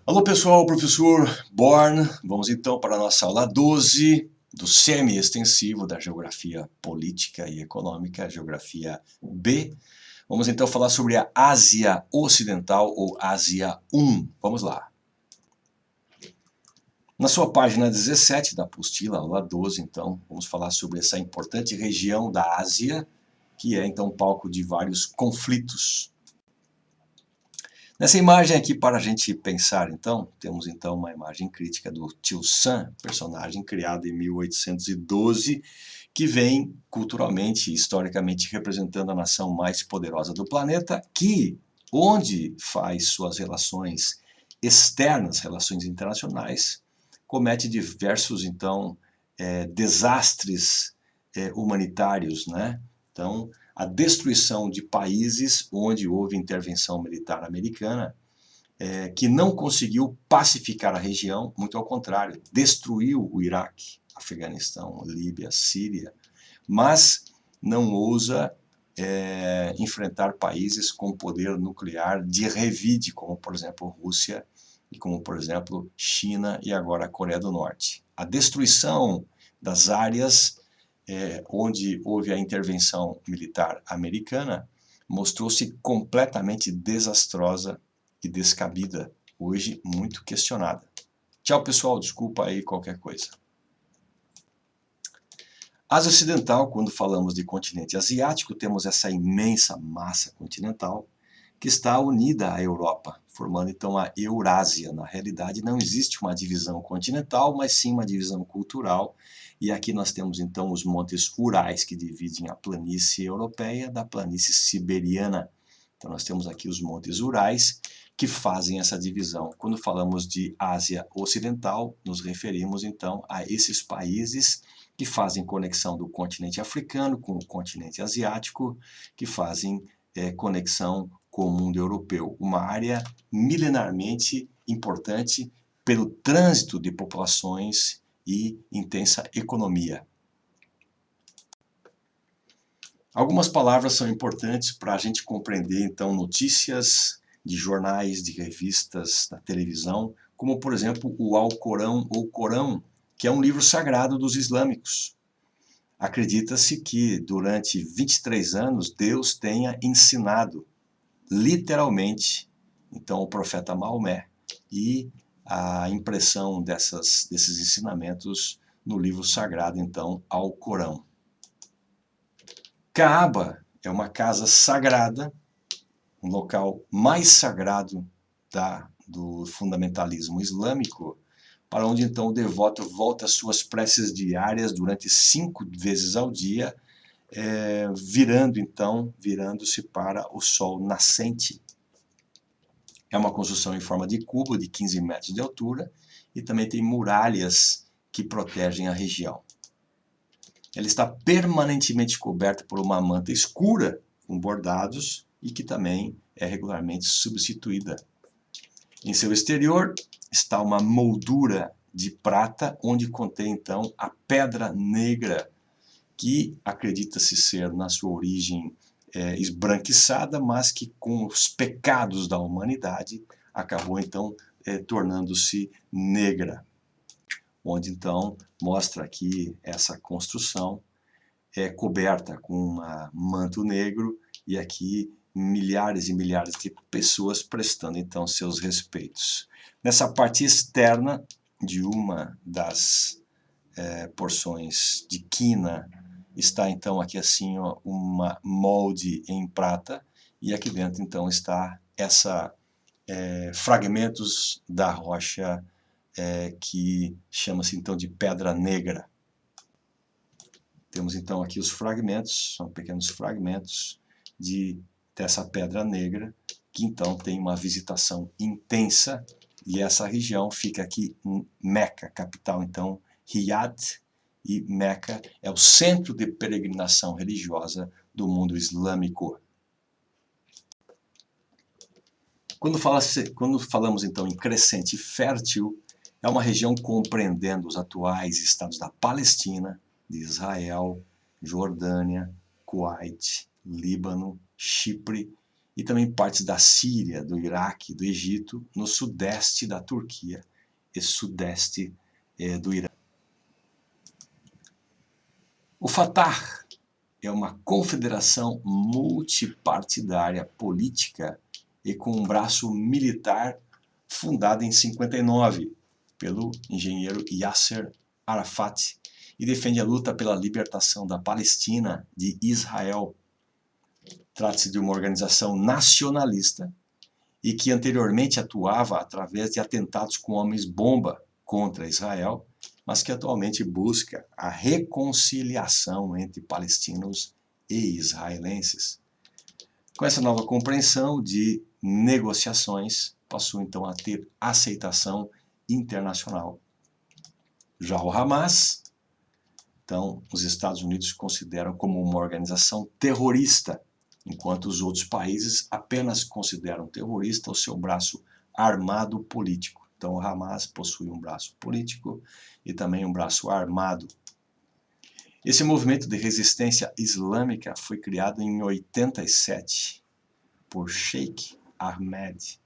Alô pessoal, professor Born. Vamos então para a nossa aula 12 do semi-extensivo da Geografia Política e Econômica, Geografia B. Vamos então falar sobre a Ásia Ocidental ou Ásia 1. Vamos lá. Na sua página 17 da apostila, aula 12, então, vamos falar sobre essa importante região da Ásia, que é então palco de vários conflitos. Nessa imagem aqui, para a gente pensar, então, temos então uma imagem crítica do Tio Sam, personagem criado em 1812, que vem culturalmente e historicamente representando a nação mais poderosa do planeta, que, onde faz suas relações externas, relações internacionais, comete diversos, então, desastres humanitários, né? Então, a destruição de países onde houve intervenção militar americana, que não conseguiu pacificar a região, muito ao contrário, destruiu o Iraque, Afeganistão, Líbia, Síria, mas não ousa enfrentar países com poder nuclear de revide, como por exemplo Rússia e como por exemplo China e agora a Coreia do Norte. A destruição das áreas onde houve a intervenção militar americana, mostrou-se completamente desastrosa e descabida, hoje muito questionada. Tchau, pessoal, desculpa aí qualquer coisa. Ásia Ocidental, quando falamos de continente asiático, temos essa imensa massa continental que está unida à Europa, formando então a Eurásia. Na realidade, não existe uma divisão continental, mas sim uma divisão cultural. E aqui nós temos então os montes Urais, que dividem a planície europeia da planície siberiana. Então nós temos aqui os montes Urais, que fazem essa divisão. Quando falamos de Ásia Ocidental, nos referimos então a esses países que fazem conexão do continente africano com o continente asiático, que fazem conexão com o mundo europeu. Uma área milenarmente importante pelo trânsito de populações e intensa economia. Algumas palavras são importantes para a gente compreender, então, notícias de jornais, de revistas, da televisão, como, por exemplo, o Alcorão ou Corão, que é um livro sagrado dos islâmicos. Acredita-se que, durante 23 anos, Deus tenha ensinado, literalmente, então, o profeta Maomé, e a impressão desses ensinamentos no livro sagrado, então, Alcorão. Kaaba é uma casa sagrada, um local mais sagrado do fundamentalismo islâmico, para onde então o devoto volta às suas preces diárias durante 5 vezes ao dia, virando-se para o sol nascente. É uma construção em forma de cubo de 15 metros de altura e também tem muralhas que protegem a região. Ela está permanentemente coberta por uma manta escura com bordados e que também é regularmente substituída. Em seu exterior está uma moldura de prata, onde contém então a pedra negra, que acredita-se ser, na sua origem, esbranquiçada, mas que com os pecados da humanidade acabou então tornando-se negra. Onde então mostra aqui essa construção coberta com um manto negro e aqui milhares e milhares de pessoas prestando então seus respeitos. Nessa parte externa de uma das porções de quina está então aqui assim uma molde em prata e aqui dentro então está fragmentos da rocha que chama-se então de pedra negra. Temos então aqui os fragmentos, são pequenos fragmentos dessa pedra negra, que então tem uma visitação intensa, e essa região fica aqui em Meca, capital então Riyadh, e Meca é o centro de peregrinação religiosa do mundo islâmico. Quando falamos então em crescente fértil, é uma região compreendendo os atuais estados da Palestina, de Israel, Jordânia, Kuwait, Líbano, Chipre e também partes da Síria, do Iraque, do Egito, no sudeste da Turquia e sudeste do Irã. O Fatah é uma confederação multipartidária política e com um braço militar fundada em 59 pelo engenheiro Yasser Arafat e defende a luta pela libertação da Palestina de Israel. Trata-se de uma organização nacionalista e que anteriormente atuava através de atentados com homens-bomba contra Israel, mas que atualmente busca a reconciliação entre palestinos e israelenses. Com essa nova compreensão de negociações, passou então a ter aceitação internacional. Já o Hamas, então, os Estados Unidos consideram como uma organização terrorista, enquanto os outros países apenas consideram terrorista o seu braço armado político. Então, o Hamas possui um braço político e também um braço armado. Esse movimento de resistência islâmica foi criado em 87 por Sheikh Ahmed,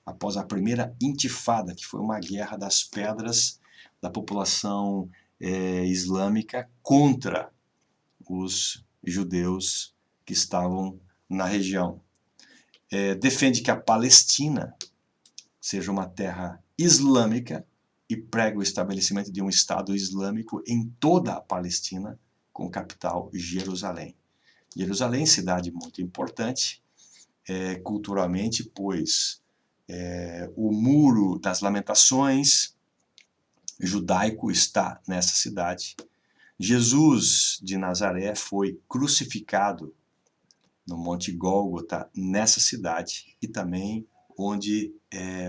após a primeira intifada, que foi uma guerra das pedras da população islâmica contra os judeus que estavam na região. Defende que a Palestina seja uma terra islâmica e prega o estabelecimento de um Estado islâmico em toda a Palestina, com capital Jerusalém. Jerusalém, cidade muito importante, culturalmente, pois o Muro das Lamentações judaico está nessa cidade. Jesus de Nazaré foi crucificado no Monte Gólgota, nessa cidade, e também onde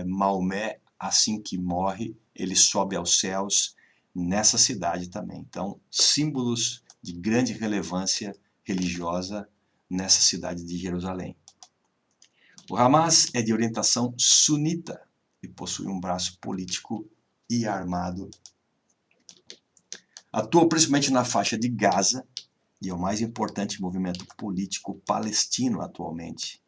Maomé, assim que morre, ele sobe aos céus, nessa cidade também. Então, símbolos de grande relevância religiosa nessa cidade de Jerusalém. O Hamas é de orientação sunita e possui um braço político e armado. Atua principalmente na faixa de Gaza e é o mais importante movimento político palestino atualmente.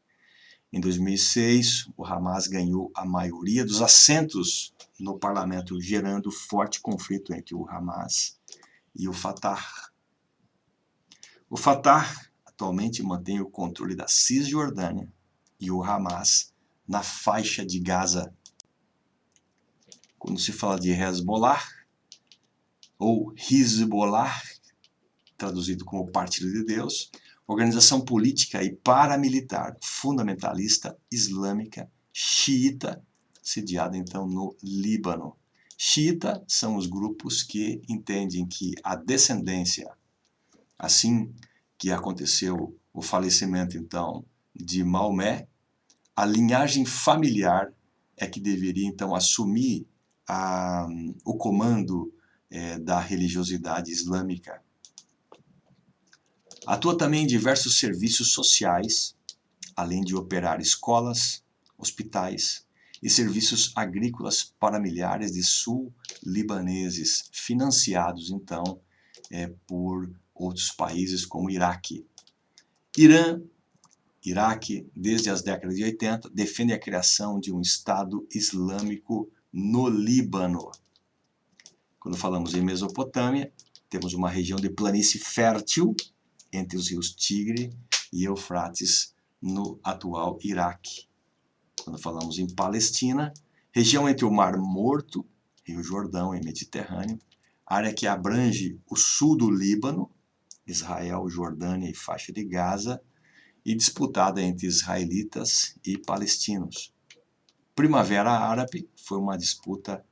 Em 2006, o Hamas ganhou a maioria dos assentos no parlamento, gerando forte conflito entre o Hamas e o Fatah. O Fatah atualmente mantém o controle da Cisjordânia e o Hamas na faixa de Gaza. Quando se fala de Hezbollah, ou Hizbollah, traduzido como Partido de Deus, organização política e paramilitar fundamentalista islâmica xiita, sediada então no Líbano. Xiita são os grupos que entendem que a descendência, assim que aconteceu o falecimento então de Maomé, a linhagem familiar é que deveria então assumir o comando da religiosidade islâmica. Atua também em diversos serviços sociais, além de operar escolas, hospitais e serviços agrícolas para milhares de sul-libaneses, financiados então por outros países como Iraque. Irã, Iraque, desde as décadas de 80, defende a criação de um Estado Islâmico no Líbano. Quando falamos em Mesopotâmia, temos uma região de planície fértil entre os rios Tigre e Eufrates, no atual Iraque. Quando falamos em Palestina, região entre o Mar Morto, Rio Jordão e Mediterrâneo, área que abrange o sul do Líbano, Israel, Jordânia e faixa de Gaza, e disputada entre israelitas e palestinos. Primavera Árabe foi uma disputa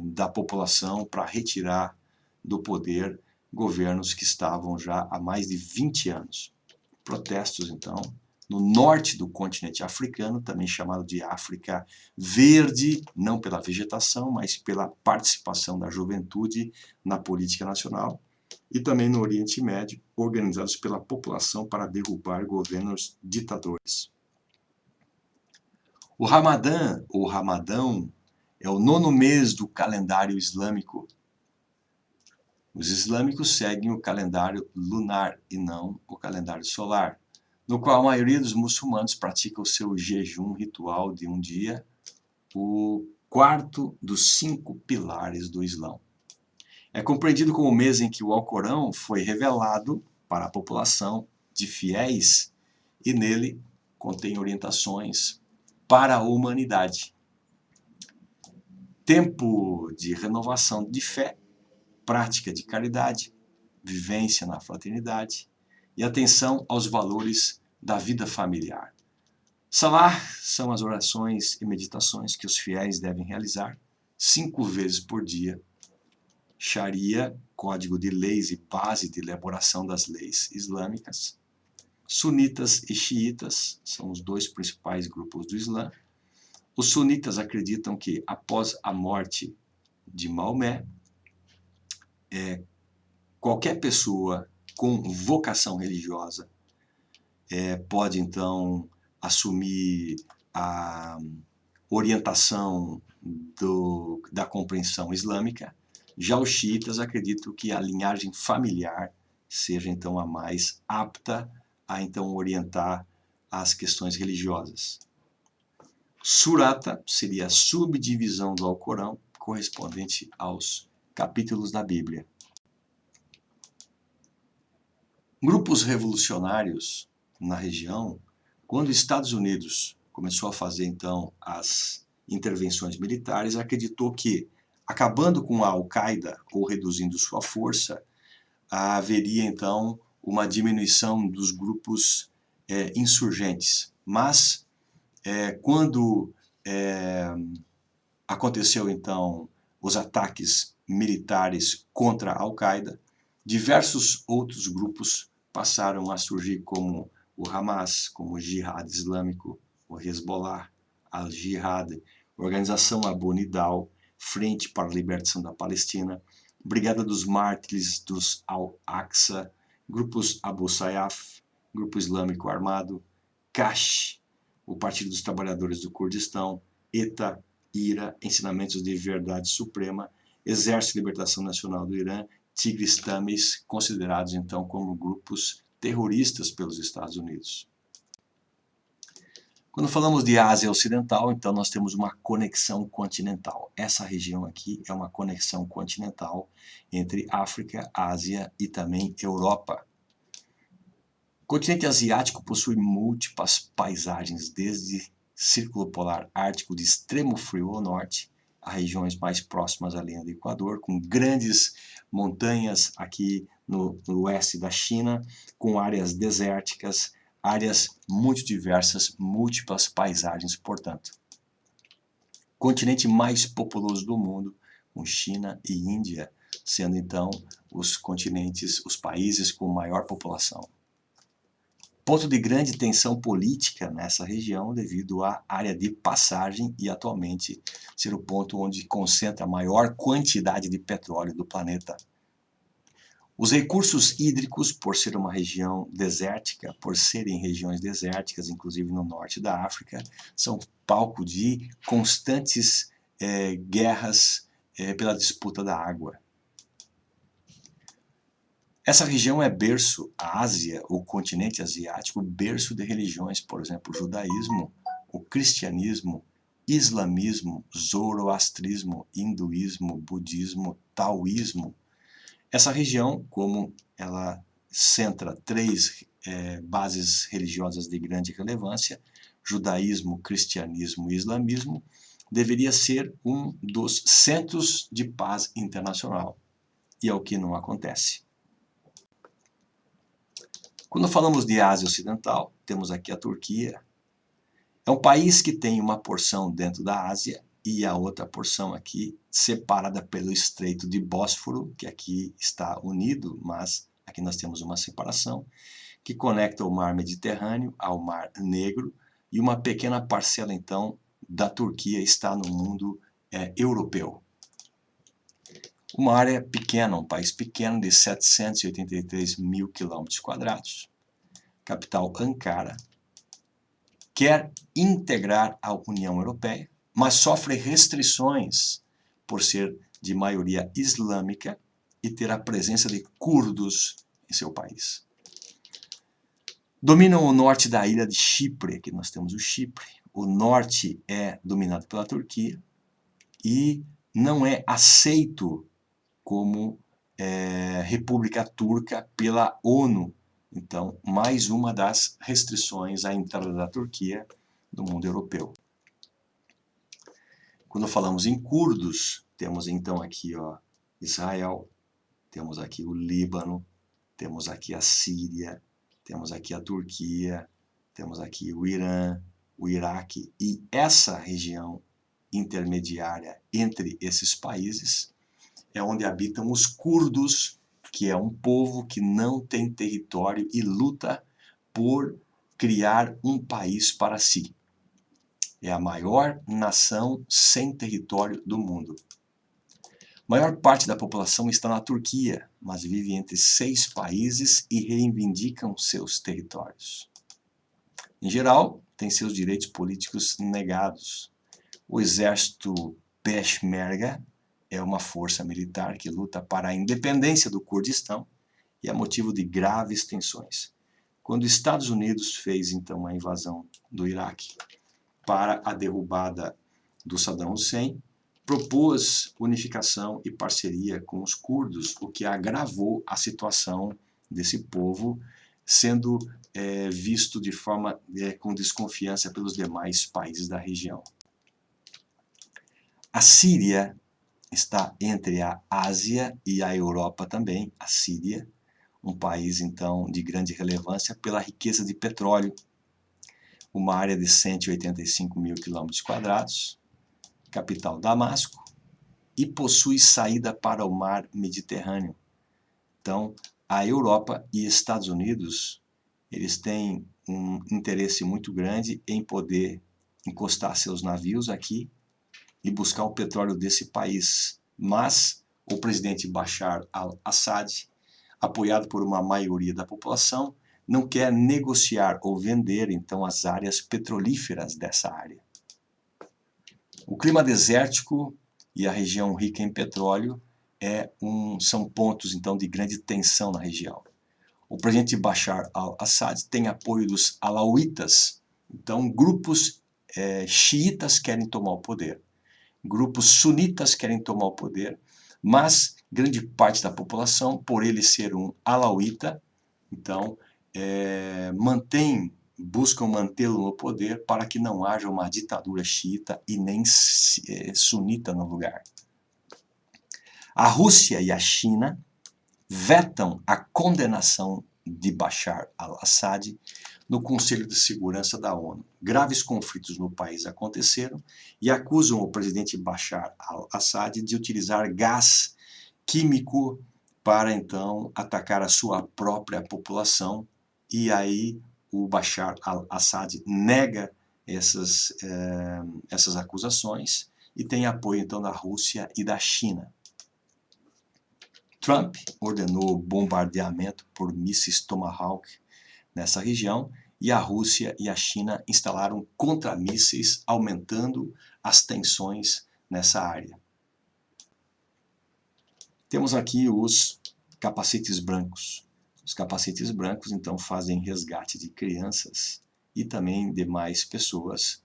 da população para retirar do poder governos que estavam já há mais de 20 anos. Protestos, então, no norte do continente africano, também chamado de África Verde, não pela vegetação, mas pela participação da juventude na política nacional, e também no Oriente Médio, organizados pela população para derrubar governos ditadores. O Ramadã, ou Ramadão, é o 9º mês do calendário islâmico. Os islâmicos seguem o calendário lunar e não o calendário solar. no qual a maioria dos muçulmanos pratica o seu jejum ritual de um dia, o quarto dos 5 pilares do Islã. É compreendido como o mês em que o Alcorão foi revelado para a população de fiéis e nele contém orientações para a humanidade. Tempo de renovação de fé, prática de caridade, vivência na fraternidade e atenção aos valores da vida familiar. Salah são as orações e meditações que os fiéis devem realizar 5 vezes por dia. Sharia, código de leis e base de elaboração das leis islâmicas. Sunitas e xiitas são os 2 principais grupos do Islã. Os sunitas acreditam que, após a morte de Maomé, qualquer pessoa com vocação religiosa pode, então, assumir a orientação da compreensão islâmica. Já os xiitas acreditam que a linhagem familiar seja, então, a mais apta a, então, orientar as questões religiosas. Surata seria a subdivisão do Alcorão, correspondente aos capítulos da Bíblia. Grupos revolucionários na região, quando os Estados Unidos começou a fazer, então, as intervenções militares, acreditou que, acabando com a Al-Qaeda ou reduzindo sua força, haveria, então, uma diminuição dos grupos insurgentes. Mas, quando aconteceu, então, os ataques militares contra a Al-Qaeda, diversos outros grupos passaram a surgir, como o Hamas, como o Jihad Islâmico, o Hezbollah, Al-Jihad, Organização Abu Nidal, Frente para a Libertação da Palestina, Brigada dos Mártires dos Al-Aqsa, grupos Abu Sayyaf, Grupo Islâmico Armado, Kashf, o Partido dos Trabalhadores do Kurdistão, ETA, IRA, Ensinamentos de Verdade Suprema, Exército de Libertação Nacional do Irã, Tigres Tamis, considerados então como grupos terroristas pelos Estados Unidos. Quando falamos de Ásia Ocidental, então nós temos uma conexão continental. Essa região aqui é uma conexão continental entre África, Ásia e também Europa. O continente asiático possui múltiplas paisagens, desde Círculo Polar Ártico de extremo frio ao norte, a regiões mais próximas à linha do Equador, com grandes montanhas aqui no oeste da China, com áreas desérticas, áreas muito diversas, múltiplas paisagens, portanto. Continente mais populoso do mundo, com China e Índia, sendo então os continentes, os países com maior população. Ponto de grande tensão política nessa região devido à área de passagem e atualmente ser o ponto onde concentra a maior quantidade de petróleo do planeta. Os recursos hídricos, por ser uma região desértica, por serem regiões desérticas, inclusive no norte da África, são palco de constantes guerras pela disputa da água. Essa região é berço, a Ásia, o continente asiático, berço de religiões, por exemplo, o judaísmo, o cristianismo, islamismo, zoroastrismo, hinduísmo, budismo, taoísmo. Essa região, como ela centra 3 bases religiosas de grande relevância, judaísmo, cristianismo e islamismo, deveria ser um dos centros de paz internacional. E é o que não acontece. Quando falamos de Ásia Ocidental, temos aqui a Turquia. É um país que tem uma porção dentro da Ásia e a outra porção aqui separada pelo Estreito de Bósforo, que aqui está unido, mas aqui nós temos uma separação, que conecta o Mar Mediterrâneo ao Mar Negro, e uma pequena parcela, então, da Turquia está no mundo europeu. Uma área pequena, um país pequeno de 783 mil quilômetros quadrados. Capital Ankara. Quer integrar a União Europeia, mas sofre restrições por ser de maioria islâmica e ter a presença de curdos em seu país. Dominam o norte da ilha de Chipre, aqui nós temos o Chipre. O norte é dominado pela Turquia e não é aceito como República Turca pela ONU. Então, mais uma das restrições à entrada da Turquia no mundo europeu. Quando falamos em curdos, temos então aqui Israel, temos aqui o Líbano, temos aqui a Síria, temos aqui a Turquia, temos aqui o Irã, o Iraque, e essa região intermediária entre esses países é onde habitam os curdos, que é um povo que não tem território e luta por criar um país para si. É a maior nação sem território do mundo. A maior parte da população está na Turquia, mas vive entre 6 países e reivindicam seus territórios. Em geral, tem seus direitos políticos negados. O exército Peshmerga é uma força militar que luta para a independência do Kurdistão e é motivo de graves tensões. Quando os Estados Unidos fez então a invasão do Iraque para a derrubada do Saddam Hussein, propôs unificação e parceria com os curdos, o que agravou a situação desse povo, sendo visto de forma com desconfiança pelos demais países da região. A Síria está entre a Ásia e a Europa também, a Síria, um país então de grande relevância pela riqueza de petróleo, uma área de 185 mil quilômetros quadrados, capital Damasco, e possui saída para o mar Mediterrâneo. Então, a Europa e Estados Unidos, eles têm um interesse muito grande em poder encostar seus navios aqui e buscar o petróleo desse país. Mas o presidente Bashar al-Assad, apoiado por uma maioria da população, não quer negociar ou vender, então, as áreas petrolíferas dessa área. O clima desértico e a região rica em petróleo são pontos, então, de grande tensão na região. O presidente Bashar al-Assad tem apoio dos alauítas, então, grupos xiitas querem tomar o poder. Grupos sunitas querem tomar o poder, mas grande parte da população, por ele ser um alauíta, então, buscam mantê-lo no poder para que não haja uma ditadura xiita e nem sunita no lugar. A Rússia e a China vetam a condenação de Bashar al-Assad no Conselho de Segurança da ONU. Graves conflitos no país aconteceram e acusam o presidente Bashar al-Assad de utilizar gás químico para, então, atacar a sua própria população, e aí o Bashar al-Assad nega essas acusações e tem apoio, então, da Rússia e da China. Trump ordenou bombardeamento por mísseis Tomahawk nessa região, e a Rússia e a China instalaram contramísseis, aumentando as tensões nessa área. Temos aqui os capacetes brancos. Os capacetes brancos, então, fazem resgate de crianças e também demais pessoas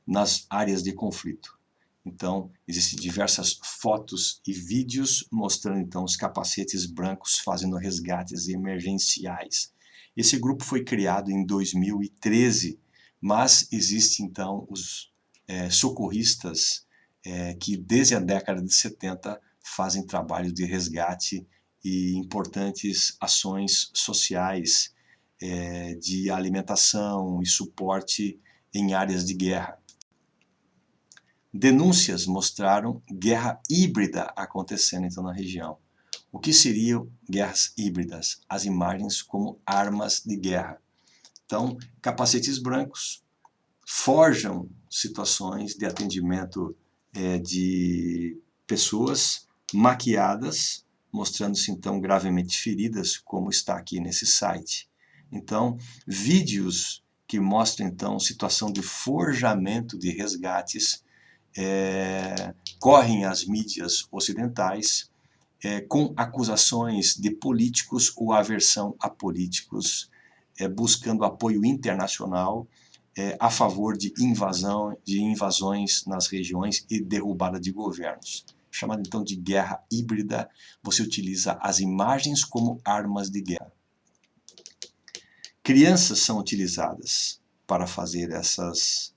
nas áreas de conflito. Então, existem diversas fotos e vídeos mostrando, então, os capacetes brancos fazendo resgates emergenciais. Esse grupo foi criado em 2013, mas existem, então, os socorristas que, desde a década de 70, fazem trabalho de resgate e importantes ações sociais de alimentação e suporte em áreas de guerra. Denúncias mostraram guerra híbrida acontecendo, então, na região. O que seriam guerras híbridas? As imagens como armas de guerra. Então, capacetes brancos forjam situações de atendimento de pessoas maquiadas, mostrando-se, então, gravemente feridas, como está aqui nesse site. Então, vídeos que mostram, então, situação de forjamento de resgates correm as mídias ocidentais com acusações de políticos ou aversão a políticos, buscando apoio internacional a favor de invasões nas regiões e derrubada de governos. Chamada então de guerra híbrida, você utiliza as imagens como armas de guerra. Crianças são utilizadas para fazer essas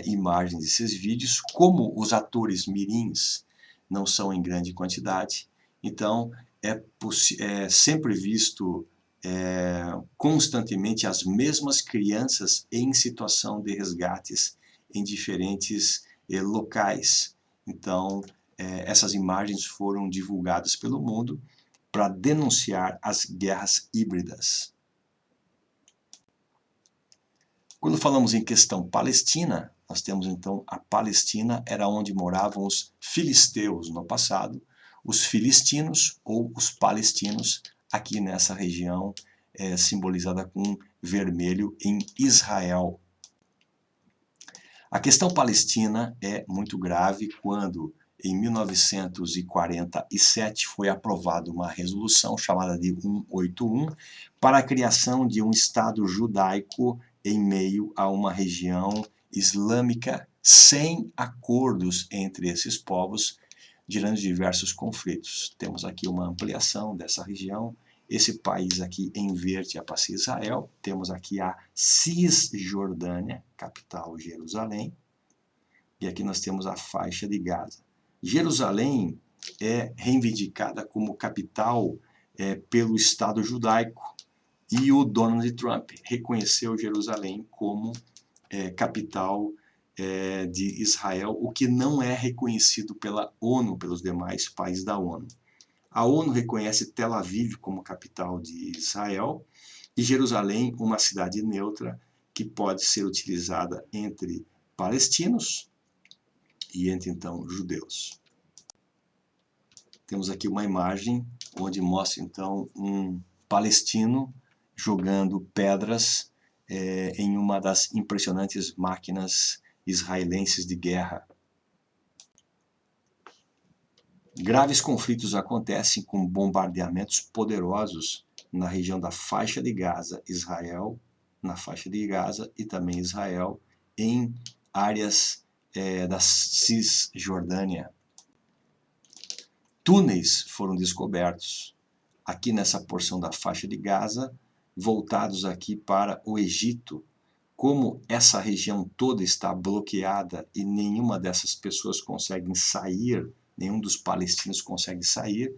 imagens, esses vídeos, como os atores mirins não são em grande quantidade, então é sempre visto constantemente as mesmas crianças em situação de resgates em diferentes locais. Então, essas imagens foram divulgadas pelo mundo para denunciar as guerras híbridas. Quando falamos em questão palestina, nós temos então a Palestina, era onde moravam os filisteus no passado, os filistinos ou os palestinos, aqui nessa região simbolizada com vermelho em Israel. A questão palestina é muito grave quando, em 1947, foi aprovada uma resolução chamada de 181 para a criação de um Estado judaico em meio a uma região islâmica sem acordos entre esses povos, gerando diversos conflitos. Temos aqui uma ampliação dessa região. Esse país aqui em verde é para Israel. Temos aqui a Cisjordânia, capital Jerusalém. E aqui nós temos a faixa de Gaza. Jerusalém é reivindicada como capital pelo Estado judaico e o Donald Trump reconheceu Jerusalém como capital de Israel, o que não é reconhecido pela ONU, pelos demais países da ONU. A ONU reconhece Tel Aviv como capital de Israel e Jerusalém uma cidade neutra que pode ser utilizada entre palestinos e entre, então, judeus. Temos aqui uma imagem onde mostra, então, um palestino jogando pedras em uma das impressionantes máquinas israelenses de guerra. Graves conflitos acontecem com bombardeamentos poderosos na região da faixa de Gaza, Israel, na faixa de Gaza e também Israel, em áreas da Cisjordânia. Túneis foram descobertos aqui nessa porção da faixa de Gaza, voltados aqui para o Egito. Como essa região toda está bloqueada e nenhuma dessas pessoas consegue sair, nenhum dos palestinos consegue sair,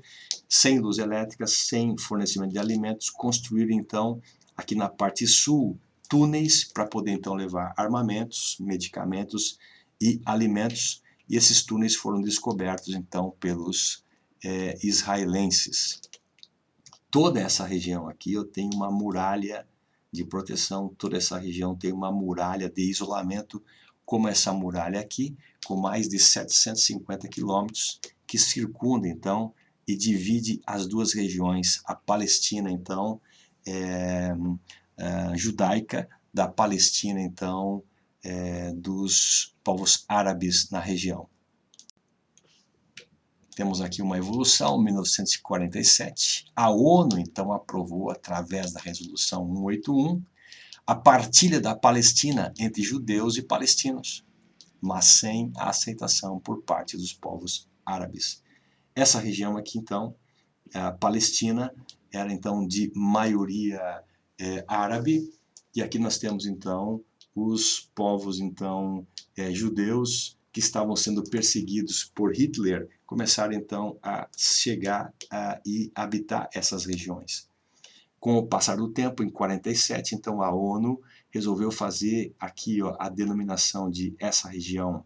sem luz elétrica, sem fornecimento de alimentos, construíram então, aqui na parte sul, túneis para poder então levar armamentos, medicamentos e alimentos, e esses túneis foram descobertos então pelos israelenses. Toda essa região aqui eu tenho uma muralha de proteção, toda essa região tem uma muralha de isolamento, como essa muralha aqui, com mais de 750 quilômetros, que circunda então e divide as duas regiões, a Palestina então judaica, da Palestina então dos povos árabes na região. Temos aqui uma evolução, 1947. A ONU, então, aprovou, através da resolução 181, a partilha da Palestina entre judeus e palestinos, mas sem a aceitação por parte dos povos árabes. Essa região aqui, então, a Palestina, era, então, de maioria árabe, e aqui nós temos, então, os povos, então, judeus, que estavam sendo perseguidos por Hitler, começaram então a chegar e habitar essas regiões. Com o passar do tempo, em 47, então a ONU resolveu fazer aqui a denominação de essa região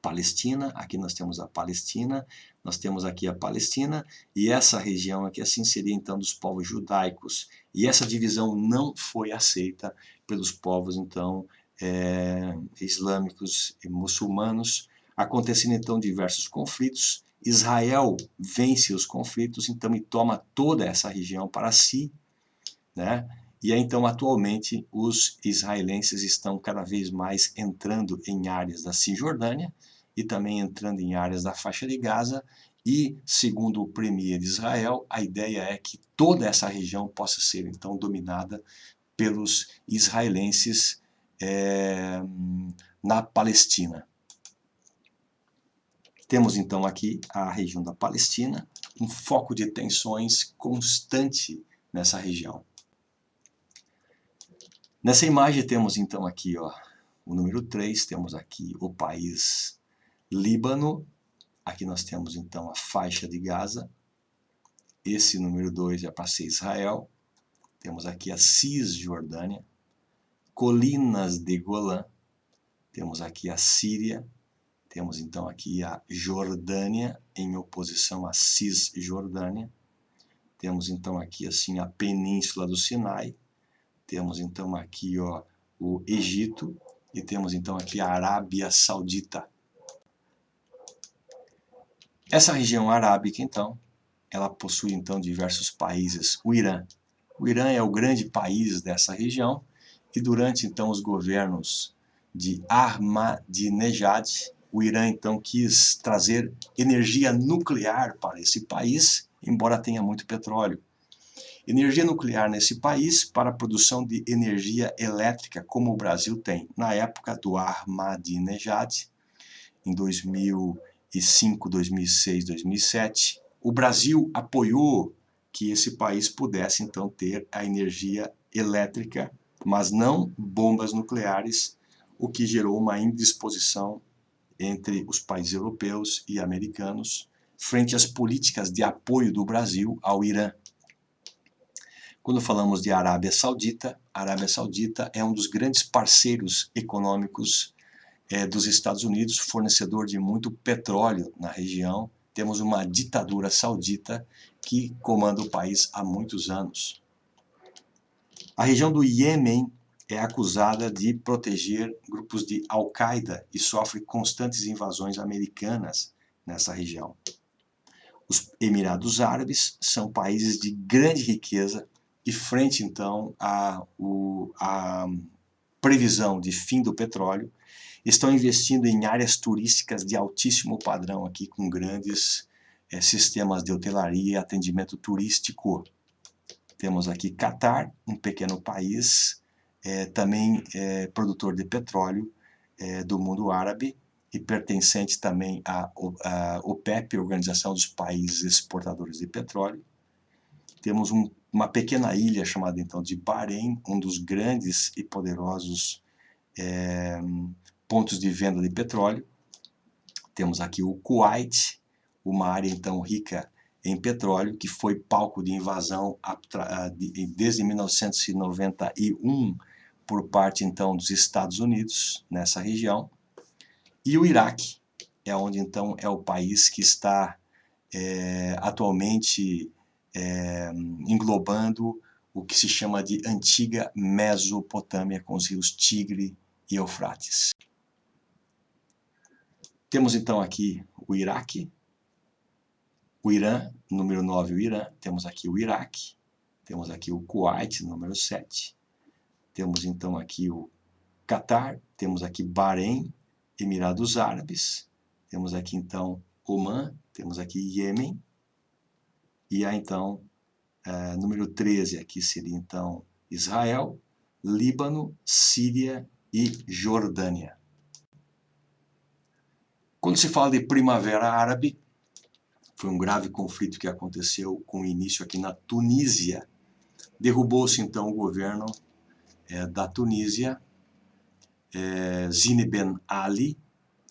Palestina. Aqui nós temos a Palestina, nós temos aqui a Palestina, e essa região aqui assim seria então dos povos judaicos. E essa divisão não foi aceita pelos povos então islâmicos e muçulmanos, acontecendo então diversos conflitos. Israel vence os conflitos então e toma toda essa região para si, né? E aí, então atualmente os israelenses estão cada vez mais entrando em áreas da Cisjordânia e também entrando em áreas da faixa de Gaza E, segundo o premier de Israel, a ideia é que toda essa região possa ser, então, dominada pelos israelenses na Palestina. Temos, então, aqui a região da Palestina, um foco de tensões constante nessa região. Nessa imagem temos, então, aqui ó, o número 3, temos aqui o país Líbano. Aqui nós temos, então, a faixa de Gaza. Esse número 2 é para ser Israel. Temos aqui a Cisjordânia, colinas de Golã. Temos aqui a Síria. Temos, então, aqui a Jordânia, em oposição à Cisjordânia. Temos, então, aqui, assim, a Península do Sinai. Temos, então, aqui ó, o Egito. E temos, então, aqui a Arábia Saudita. Essa região arábica, então, ela possui, então, diversos países. O Irã. O Irã é o grande país dessa região. E durante, então, os governos de Ahmadinejad, o Irã, então, quis trazer energia nuclear para esse país, embora tenha muito petróleo. Energia nuclear nesse país para a produção de energia elétrica, como o Brasil tem. Na época do Ahmadinejad, em 2005, 2006, 2007, o Brasil apoiou que esse país pudesse, então, ter a energia elétrica, mas não bombas nucleares, o que gerou uma indisposição entre os países europeus e americanos frente às políticas de apoio do Brasil ao Irã. Quando falamos de Arábia Saudita, a Arábia Saudita é um dos grandes parceiros econômicos dos Estados Unidos, fornecedor de muito petróleo na região. Temos uma ditadura saudita que comanda o país há muitos anos. A região do Iêmen é acusada de proteger grupos de Al-Qaeda e sofre constantes invasões americanas nessa região. Os Emirados Árabes são países de grande riqueza e frente, então, à previsão de fim do petróleo, estão investindo em áreas turísticas de altíssimo padrão aqui, com grandes sistemas de hotelaria e atendimento turístico. Temos aqui Catar, um pequeno país, também produtor de petróleo do mundo árabe e pertencente também à OPEP, Organização dos Países Exportadores de Petróleo. Temos uma pequena ilha chamada então de Bahrein, um dos grandes e poderosos pontos de venda de petróleo. Temos aqui o Kuwait, uma área então rica em petróleo, que foi palco de invasão desde 1991 por parte então dos Estados Unidos nessa região. E o Iraque é onde então é o país que está atualmente englobando o que se chama de antiga Mesopotâmia, com os rios Tigre e Eufrates. Temos então aqui o Iraque, o Irã, número 9, o Irã, temos aqui o Iraque, temos aqui o Kuwait, número 7, temos então aqui o Catar, temos aqui Bahrein, Emirados Árabes, temos aqui então Omã, temos aqui Iêmen, e aí então, número 13 aqui seria então Israel, Líbano, Síria e Jordânia. Quando se fala de Primavera Árabe, foi um grave conflito que aconteceu com início aqui na Tunísia. Derrubou-se então o governo da Tunísia, Zine Ben Ali,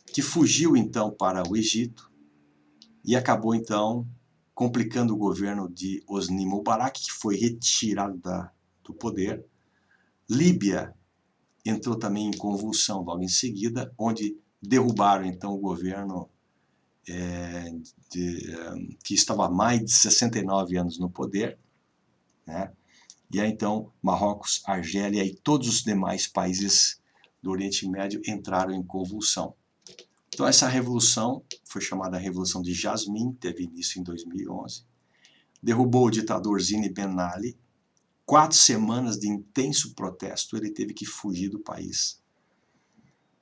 que fugiu então para o Egito e acabou então complicando o governo de Hosni Mubarak, que foi retirado do poder. Líbia entrou também em convulsão logo em seguida, onde derrubaram então o governo que estava há mais de 69 anos no poder, né? E aí então Marrocos, Argélia e todos os demais países do Oriente Médio entraram em convulsão. Então essa revolução foi chamada Revolução de Jasmim, teve início em 2011, derrubou o ditador Zine Ben Ali. 4 semanas de intenso protesto, ele teve que fugir do país.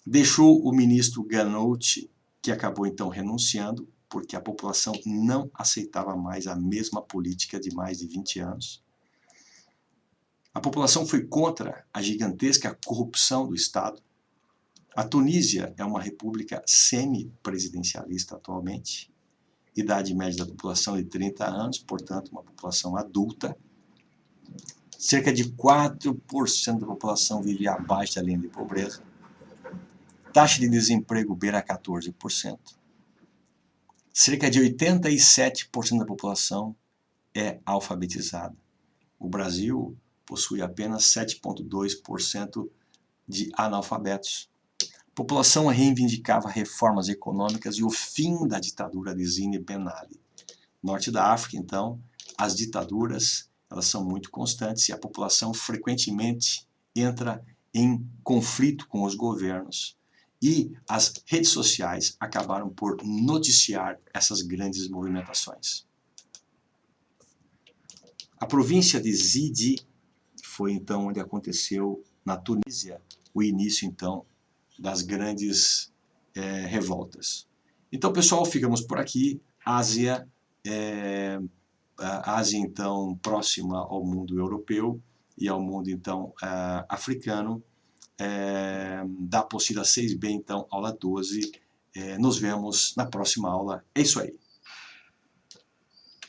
Deixou o ministro Ghannouchi, que acabou então renunciando, porque a população não aceitava mais a mesma política de mais de 20 anos. A população foi contra a gigantesca corrupção do Estado. A Tunísia é uma república semi-presidencialista atualmente. Idade média da população de 30 anos, portanto, uma população adulta. Cerca de 4% da população vive abaixo da linha de pobreza. Taxa de desemprego beira 14%. Cerca de 87% da população é alfabetizada. O Brasil possui apenas 7,2% de analfabetos. A população reivindicava reformas econômicas e o fim da ditadura de Zine Ben Ali. Norte da África, então, as ditaduras elas são muito constantes e a população frequentemente entra em conflito com os governos. E as redes sociais acabaram por noticiar essas grandes movimentações. A província de Zidi foi então onde aconteceu na Tunísia o início então das grandes revoltas. Então, pessoal, ficamos por aqui. Ásia, a Ásia então próxima ao mundo europeu e ao mundo então africano. Da apostila 6B, então, aula 12. Nos vemos na próxima aula. É isso aí.